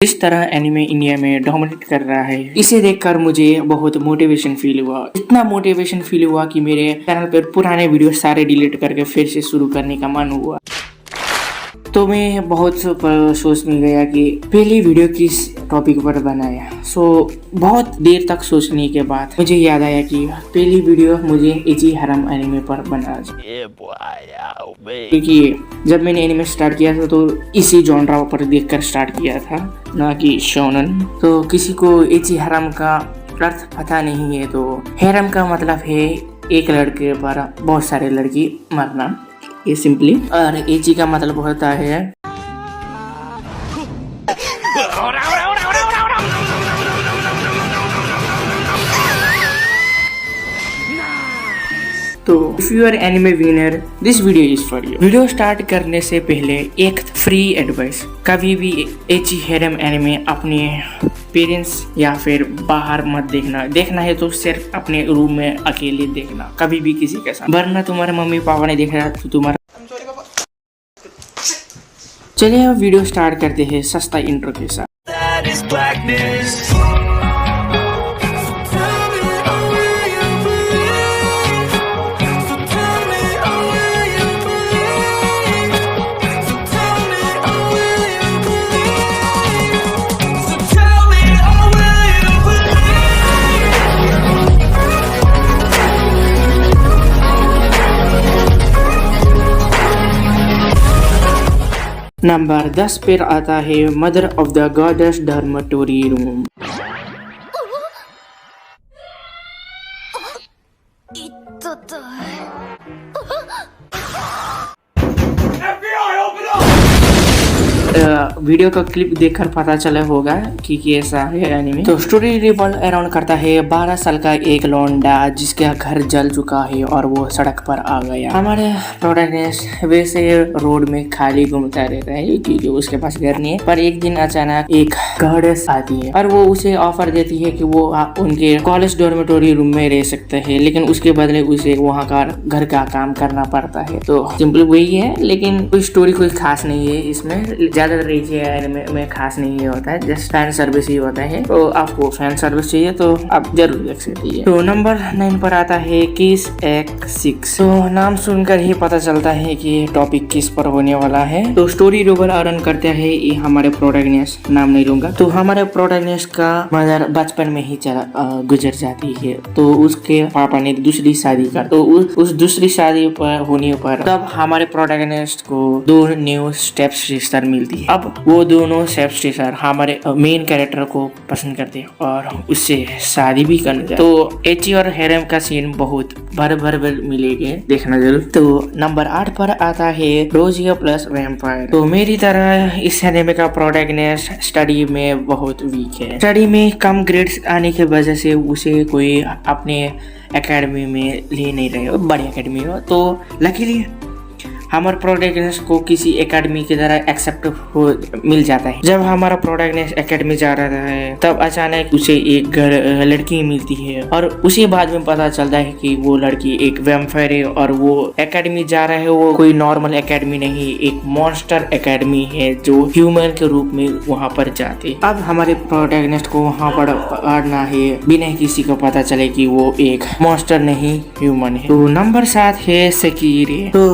इस तरह anime India में डोमिनेट कर रहा है, इसे देखकर मुझे बहुत मोटिवेशन फील हुआ। इतना मोटिवेशन फील हुआ कि मेरे चैनल पर पुराने वीडियो सारे डिलीट करके फिर से शुरू करने का मन हुआ। तो मैं बहुत सोचने गया कि पहली वीडियो किस टॉपिक पर बनाया। बहुत देर तक सोचने के बाद मुझे याद आया कि पहली वीडियो मुझे इची हरम एनिमे पर बनाना चाहिए, क्योंकि जब मैंने एनिमे स्टार्ट किया था तो इसी जॉनरा पर देखकर स्टार्ट किया था, ना कि शोनन। तो किसी को इची हरम का अर्थ पता नहीं है, तो हरम का मतलब है एक लड़के पर बहुत सारे लड़की मरना, ये सिंपली। और एची का मतलब होता है तो if you are anime winner this video is for you. Video start करने से पहले एक फ्री एडवाइस, कभी भी एची हरम एनिमे अपने पेरेंट्स या फिर बाहर मत देखना है तो सिर्फ अपने रूम में अकेले देखना, कभी भी किसी के साथ, वरना तुम्हारे मम्मी पापा ने देखा तो तुम्हारा। चलिए अब वीडियो स्टार्ट करते हैं सस्ता इंट्रो के साथ। नंबर 10 पर आता है mother of the goddess dormitory room. Video का क्लिप देखकर पता चला होगा कि कैसा है एनिमे। तो स्टोरी रिवॉल्व अराउंड करता है 12 साल का एक लौंडा जिसका घर जल चुका है और वो सड़क पर आ गया। हमारे प्रोटैगनिस्ट वैसे रोड में खाली घूमता रहता है क्योंकि उसके पास घर नहीं है, पर एक दिन अचानक एक गॉडेस आती है और वो उसे ऑफर देती है कि वो उनके कॉलेज डॉर्मेटरी रूम में रह सकते हैं, लेकिन उसके बदले उसे वहाँ का घर का काम करना पड़ता है। तो सिंपल वही है, लेकिन कोई स्टोरी कोई खास नहीं है इसमें, ज्यादातर में खास नहीं होता है, जस्ट फैन सर्विस ही होता है। तो आपको फैन सर्विस चाहिए तो आप जरूर देख सकते हैं। तो नंबर 9 पर आता है किस एक्ट 6। तो नाम सुनकर ही पता चलता है कि टॉपिक किस पर होने वाला है। तो स्टोरी रोबल आरन करते हैं ये हमारे प्रोटैगनिस्ट, नाम नहीं लूंगा। तो हमारे प्रोटैगनिस्ट का मदर बचपन में ही गुजर जाती है, तो उसके पापा ने दूसरी शादी कर, तो उस दूसरी शादी पर होने पर तब हमारे प्रोटैगनिस्ट को 2 न्यू स्टेप सिस्टर मिलती है। अब वो दोनों स्टेप सिस्टर हमारे मेन कैरेक्टर को पसंद करते हैं और उससे शादी भी करने जाते। तो एची और हरम का सीन बहुत भर मिलेंगे, देखना जरूर। तो नंबर 8 पर आता है रोजिया प्लस वैम्पायर। तो मेरी तरह इस एनिमे का प्रोटैगनिस्ट स्टडी में बहुत वीक है। स्टडी में कम ग्रेड्स आने की वजह से उसे कोई अपने एकेडमी में ले नहीं रहे हो, बड़ी एकेडमी हो। तो लकीली हमारे प्रोटैगनिस्ट को किसी एकेडमी की तरह एक्सेप्ट मिल जाता है। जब हमारा प्रोटैगनिस्ट एकेडमी जा रहा है तब अचानक उसे एक लड़की मिलती है और उसी बाद में पता चलता है कि वो लड़की एक वैम्पायर है और वो एकेडमी जा रहा है वो कोई नॉर्मल एकेडमी नहीं, एक मॉन्स्टर एकेडमी है जो ह्यूमन के रूप में वहाँ पर जाते। अब हमारे प्रोटैगनिस्ट को वहाँ पर पढ़ना है बिना किसी को पता चले कि वो एक मॉन्स्टर नहीं ह्यूमन है। तो नंबर 7 है सकीरे। तो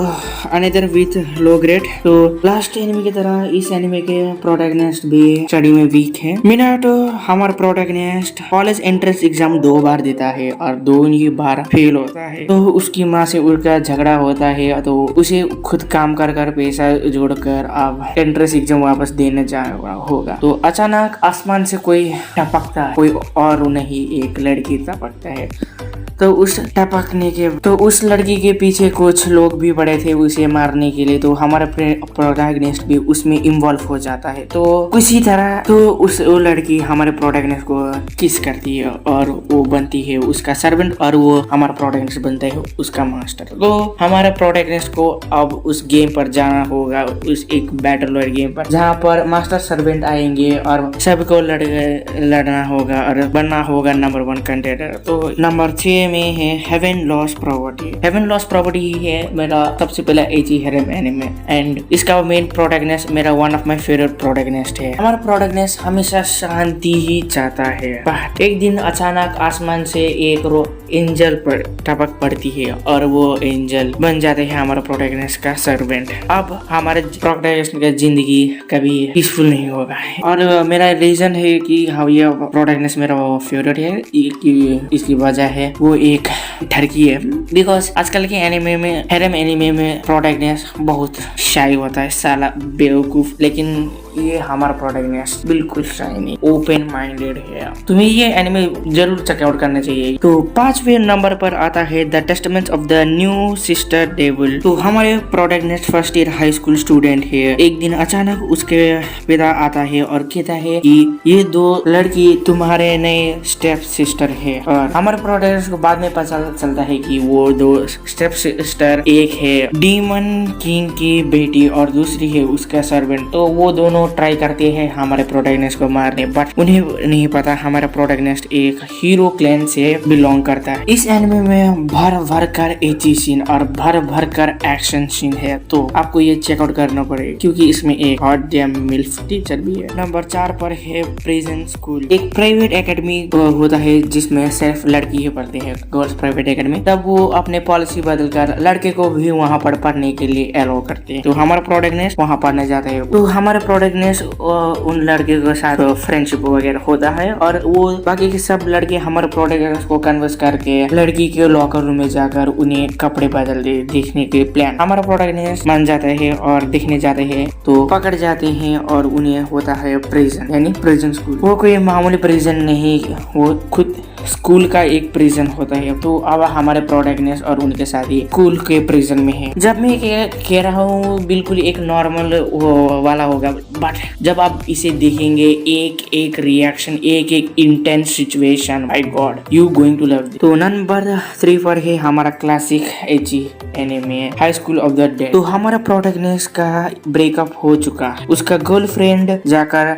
अनदर विथ लो ग्रेड। तो लास्ट एनिमे की तरह इस एनिमे के प्रोटैगनिस्ट भी स्टडी में वीक है। मिनाटो हमारा प्रोटैगनिस्ट कॉलेज एंट्रेंस एग्जाम 2 बार देता है और 2 ही बार फेल होता है। तो उसकी माँ से उनका झगड़ा होता है, तो उसे खुद काम कर पैसा जोड़कर अब एंट्रेंस एग्जाम वापस देने जाना होगा। तो अचानक आसमान से कोई टपकता है, कोई और नहीं एक लड़की टपकता है। तो उस लड़की के पीछे कुछ लोग भी पड़े थे उसे मारने के लिए। तो हमारा प्रोटैगनिस्ट भी उसमें इन्वॉल्व हो जाता है। तो उसी तरह तो वो लड़की हमारे प्रोटैगनिस्ट को किस करती है और वो बनती है उसका सर्वेंट और वो हमारा प्रोटैगनिस्ट बनता है उसका मास्टर। तो हमारे प्रोटैगनिस्ट को अब उस गेम पर जाना होगा, उस एक बैटल रॉयल गेम पर, जहाँ पर मास्टर सर्वेंट आएंगे और सबको लड़ना होगा और बनना होगा नंबर 1 कंटेंडर। तो नंबर 6 एनिमे में है heaven lost property. Heaven lost property ही है मेरा सबसे पहला एजी हैरम एनिमे एंड इसका मेन प्रोटैगनिस्ट मेरा one of my favourite protagonist है। हमारा प्रोटैगनिस्ट हमेशा शांति ही चाहता है, पर एक दिन अचानक आसमान से एक एंजल पर टपक पड़ती है और वो एंजल बन जाते हैं हमारा प्रोटैगनिस्ट का सर्वेंट। अब हमारे प्रोटैगनिस्ट का जिंदगी कभी पीसफुल नहीं होगा और मेरा रीजन है कि हाँ ये प्रोटैगनिस्ट मेरा फेवरेट है इसकी वजह है वो एक ठरकी है। बिकॉज आजकल के एनिमे में हैरम एनिमे में प्रोटैगनिस्ट बहुत शाई होता है, साला बेवकूफ, लेकिन ये हमारा प्रोटैगनिस्ट बिल्कुल शाई नहीं, ओपन माइंडेड है। तुम्हें ये एनिमे जरूर चेकआउट करना चाहिए। तो 5वें नंबर पर आता है the testaments of the new sister devil. तो हमारे protagonist first year high school student है। एक दिन अचानक उसके पिता आता है और कहता है कि ये दो लड़की तुम्हारे नए स्टेप सिस्टर है। और हमारे प्रोटैगनिस्ट को बाद में पता चलता है कि वो दो स्टेप सिस्टर एक है डीमन किंग की बेटी और दूसरी है उसका सर्वेंट। तो वो दोनों ट्राई करते हैं हमारे प्रोटैगनिस्ट को मारने, बट उन्हें नहीं पता हमारा प्रोटैगनिस्ट एक हीरो क्लैन से बिलोंग करता है। इस एनिमे में भर भर कर एची सीन और भर भर कर एक्शन सीन है, तो आपको ये चेकआउट करना पड़ेगा क्योंकि इसमें एक हॉट डैम मिल्फ टीचर भी है। नंबर 4 पर है प्रिजन स्कूल। एक प्राइवेट एकेडमी होता है जिसमें सिर्फ लड़की ही पढ़ते हैं, गर्ल्स प्राइवेट एकेडमी। तब वो अपने पॉलिसी बदल कर लड़के को भी वहाँ पर पढ़ने के लिए अलाउ करते हैं। तो हमारा प्रोटैगनिस्ट वहाँ पढ़ने जाता है। तो हमारे प्रोटैगनिस्ट उन लड़के के साथ फ्रेंडशिप वगैरह होता है और वो बाकी के सब लड़के हमारे प्रोटैगनिस्ट को कन्विंस करके लड़की के लॉकर रूम में जाकर उन्हें कपड़े बदल दे देखने के प्लान। हमारा प्रोटैगनिस्ट मान जाता है और देखने जाते हैं तो पकड़ जाते हैं और उन्हें होता है प्रिजन यानी प्रिजन स्कूल। वो कोई मामूली प्रिजन नहीं, वो खुद स्कूल का एक प्रिजन होता है। तो अब हमारे प्रोटैगनिस्ट और उनके साथी स्कूल के प्रिजन में है। जब मैं कह रहा हूँ बिल्कुल एक नॉर्मल वाला होगा, बट जब आप इसे देखेंगे एक एक रिएक्शन, एक एक intense situation, my god you going to love. तो नंबर 3 पर है हमारा classic edgy anime High School of the Dead. तो हमारा प्रोटैगनिस्ट का ब्रेकअप हो चुका है, उसका गर्लफ्रेंड जाकर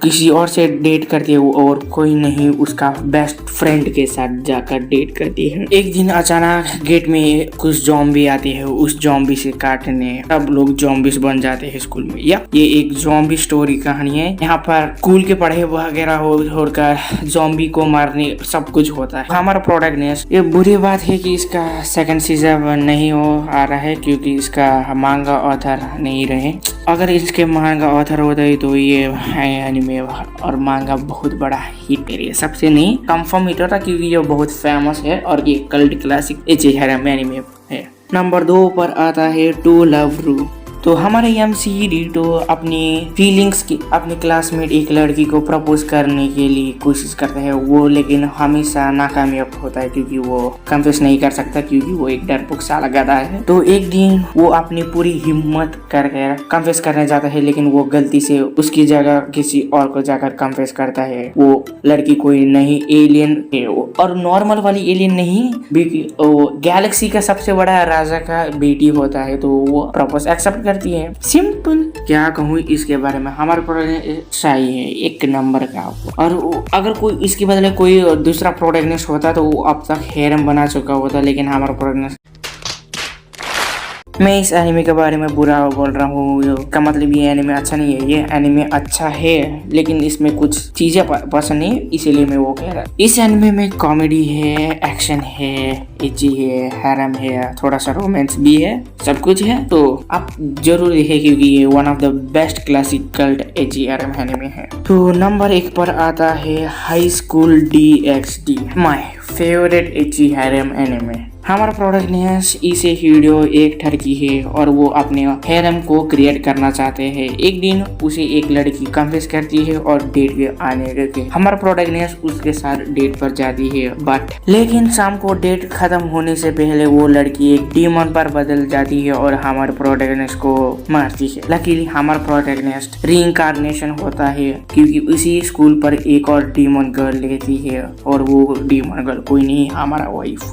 किसी और से डेट करती है और कोई नहीं उसका बेस्ट फ्रेंड के साथ जाकर डेट करती है। एक दिन अचानक गेट में कुछ ज़ॉम्बी आते हैं उस ज़ॉम्बी से काटने, सब लोग ज़ॉम्बीज बन जाते हैं स्कूल में। या ये एक ज़ॉम्बी स्टोरी कहानी है। यहाँ पर स्कूल के पढ़े वगैरह होकर ज़ॉम्बी को मारने सब कुछ होता है। हमारा प्रोटैगनिस्ट, ये बुरी बात है कि इसका सेकंड सीजन नहीं हो आ रहा है क्योंकि इसका मांगा ऑथर नहीं रहे। अगर इसके मांगा ऑथर होते तो ये एनिमे और मांगा बहुत बड़ा हिट है, सबसे नहीं कंफर्म हिट होता क्योंकि ये बहुत फेमस है और ये कल्ट क्लासिक एजी हैरम एनिमे है। नंबर 2 पर आता है टू लव रू। तो हमारे एमसी डीटो अपनी फीलिंग्स की अपने क्लासमेट एक लड़की को प्रपोज करने के लिए कोशिश करता है, वो लेकिन हमेशा नाकामयाब होता है क्योंकि वो कन्फेस नहीं कर सकता क्योंकि वो एक डरपोक साला गधा है। तो एक दिन वो अपनी पूरी हिम्मत करके कन्फेस करने जाता है, लेकिन वो गलती से उसकी जगह किसी और को जाकर कन्फेस करता है। वो लड़की कोई नहीं एलियन है और नॉर्मल वाली एलियन नहीं, गैलेक्सी का सबसे बड़ा राजा का बेटी होता है। तो वो प्रपोज एक्सेप्ट करती है। सिंपल, क्या कहूँ इसके बारे में, हमारे प्रोटैगनिस्ट शाही है एक नंबर का। और अगर कोई इसके बदले कोई दूसरा प्रोटैगनिस्ट होता तो वो अब तक हैरम बना चुका होता, लेकिन हमारा प्रोटैगनिस्ट। मैं इस एनिमे के बारे में बुरा बोल रहा हूँ का मतलब ये एनिमे अच्छा नहीं है। ये एनिमे अच्छा है लेकिन इसमें कुछ चीजें पसंद नहीं, इसीलिए मैं वो कह रहा हूँ। इस एनिमे में कॉमेडी है, एक्शन है, एजी है, हैरम है, थोड़ा सा रोमांस भी है, सब कुछ है। तो आप जरूर देखें क्योंकि ये one of the best classic cult AG harem anime है। तो नंबर 1 पर आता है high school DxD, my favourite AG harem anime. हमारा प्रोटैगनिस्ट इसे हीरो एक ठरकी है और वो अपने हैरम को क्रिएट करना चाहते हैं। एक दिन उसे एक लड़की कन्फेस करती है और डेट के आने के हमारा प्रोटैगनिस्ट उसके साथ डेट पर जाती है, बट लेकिन शाम को डेट खत्म होने से पहले वो लड़की एक डीमन पर बदल जाती है और हमारे प्रोटैगनिस्ट को मारती है। लकीली हमारा प्रोटैगनिस्ट रीइंकार्नेशन होता है क्योंकि उसी स्कूल पर एक और डीमन गर्ल लेती है और वो डीमन गर्ल कोई नहीं हमारा वाइफ।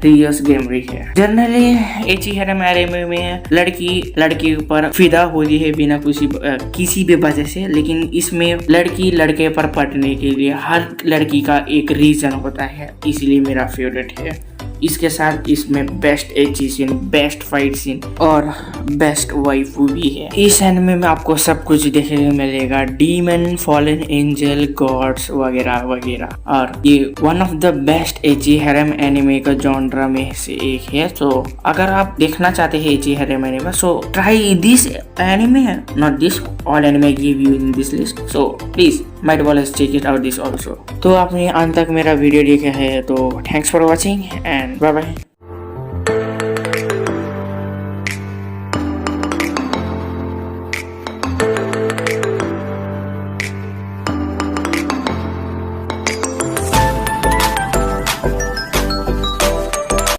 रियस गेमरी है। जनरली एची हैरम एनिमे में लड़की पर फिदा होती है बिना किसी भी वजह से, लेकिन इसमें लड़की लड़के पर पड़ने के लिए हर लड़की का एक रीजन होता है, इसलिए मेरा फेवरेट है। इसके साथ इसमें best ecchi scene, best fight scene और बेस्ट वाइफू भी है। इस एनिमे में आपको सब कुछ देखने को मिलेगा, डीमन, फॉलन एंजल, गॉड्स वगैरह वगैरह, और ये one of the best Aichi harem anime का जॉनरा में से एक है। तो अगर आप देखना चाहते हैं Aichi harem anime, so try this anime, not this all anime give you in this list, so please might well check it out this also। तो आपने अंत तक मेरा वीडियो देखा है तो thanks for watching and bye bye.